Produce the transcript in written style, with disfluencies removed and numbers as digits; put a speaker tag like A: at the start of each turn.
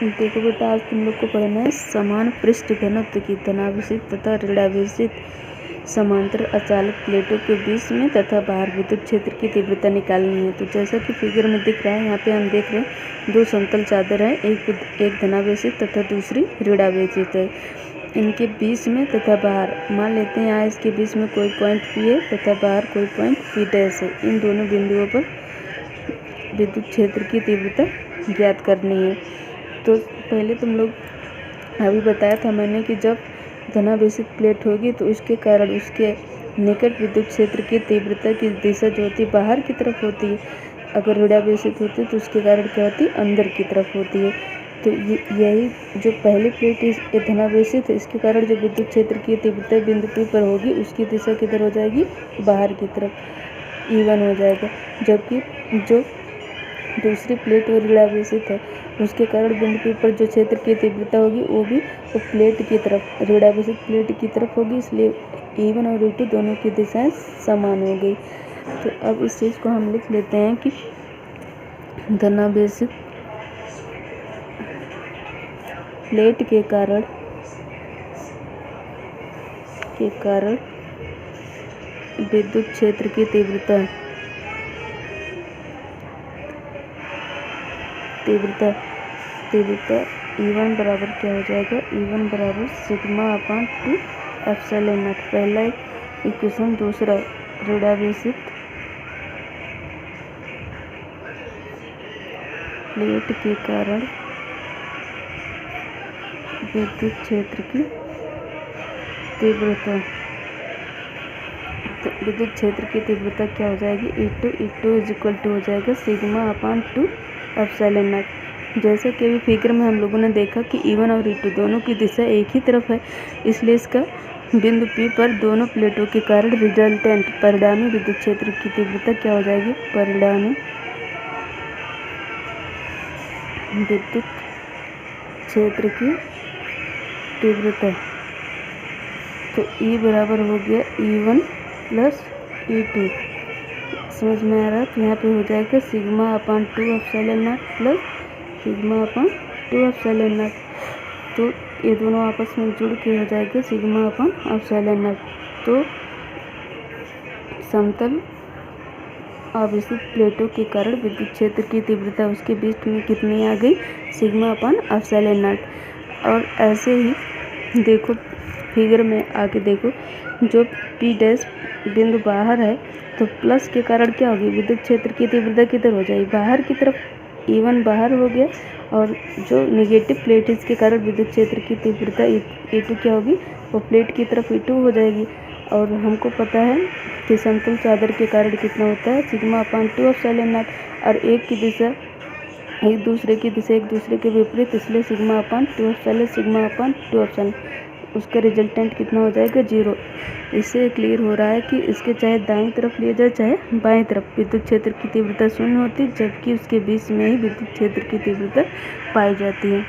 A: देखो बेटा, आज तुम लोग को पढ़ना है समान पृष्ठ घनत्व की धनावेशित तथा ऋणावेशित समांतर अचालक प्लेटों के बीच में तथा बाहर विद्युत क्षेत्र की तीव्रता निकालनी है। तो जैसा कि फिगर में दिख रहा है, यहाँ पे हम देख रहे हैं दो समतल चादर है, एक धनावेशित तथा दूसरी ऋणावेशित है। इनके बीच में तथा बाहर मान लेते हैं यहाँ इसके बीच में कोई पॉइंट P है तथा बाहर कोई पॉइंट P' है। इन दोनों बिंदुओं पर विद्युत क्षेत्र की तीव्रता ज्ञात करनी है। तो पहले तुम लोग अभी बताया था मैंने कि जब धनावेशित प्लेट होगी तो उसके कारण उसके निकट विद्युत क्षेत्र की तीव्रता की दिशा जो होती है बाहर की तरफ होती है। अगर ऋणावेशित होती है तो उसके कारण क्या होती है, अंदर की तरफ होती है। तो यही जो पहली प्लेट ये धनावेशित है, इसके कारण जो विद्युत क्षेत्र की तीव्रता बिंदु P पर होगी उसकी दिशा किधर हो जाएगी, बाहर की तरफ, E1 हो जाएगा। जबकि जो दूसरी प्लेट और ऋणावेशित है उसके कारण बिंदु P पर जो क्षेत्र की तीव्रता होगी वो भी वो प्लेट की तरफ, ऋणावेशित प्लेट की तरफ होगी, इसलिए E1 और E2 दोनों की दिशाएं समान हो गई। तो अब इस चीज़ को हम लिख लेते हैं कि धनावेशित प्लेट के कारण विद्युत क्षेत्र की तीव्रता E1 बराबर क्या हो जाएगा, E1 बराबर σ/2 एप्सिलॉन नॉट। पहला इक्वेशन। दूसरा ऋणावेशित प्लेट के कारण विद्युत क्षेत्र की तीव्रता, तो विद्युत क्षेत्र की तीव्रता क्या हो जाएगी, E2 इज इक्वल टू हो जाएगा σ/2 एप्सिलॉन नॉट। जैसा कि अभी फिगर में हम लोगों ने देखा कि E1 और E2 दोनों की दिशा एक ही तरफ है, इसलिए इसका बिंदु P पर दोनों प्लेटों के कारण रिजल्टेंट परिणामी विद्युत क्षेत्र की तीव्रता क्या हो जाएगी, परिणामी विद्युत क्षेत्र की तीव्रता। तो E बराबर हो गया E1 प्लस E2, समझ में आ रहा है। तो यहाँ पे हो जाएगा σ/2 epsilon naught plus σ/2 epsilon naught. तो ये दोनों आपस में जुड़ के हो जाएगा σ/एप्सिलॉन नॉट। तो समतल आवेशित प्लेटों के कारण विद्युत क्षेत्र की तीव्रता उसके बीच में कितनी आ गई, σ/एप्सिलॉन नॉट। और ऐसे ही देखो फिगर में आके देखो, जो P' बिंदु बाहर है तो प्लस के कारण क्या होगी, विद्युत क्षेत्र की तीव्रता किधर हो जाएगी, बाहर की तरफ, E1 बाहर हो गया। और जो नेगेटिव प्लेट है इसके कारण विद्युत क्षेत्र की तीव्रता E2 क्या होगी, वो प्लेट की तरफ E2 हो जाएगी। और हमको पता है कि समतल चादर के कारण कितना होता है, σ/2 एप्सिलॉन नॉट। और एक दूसरे के विपरीत, इसलिए σ/2 एप्सिलॉन, उसका रिजल्टेंट कितना हो जाएगा, 0। इससे क्लियर हो रहा है कि इसके चाहे दाईं तरफ लिया जाए चाहे बाईं तरफ विद्युत क्षेत्र की तीव्रता 0 होती है, जबकि उसके बीच में ही विद्युत क्षेत्र की तीव्रता पाई जाती है।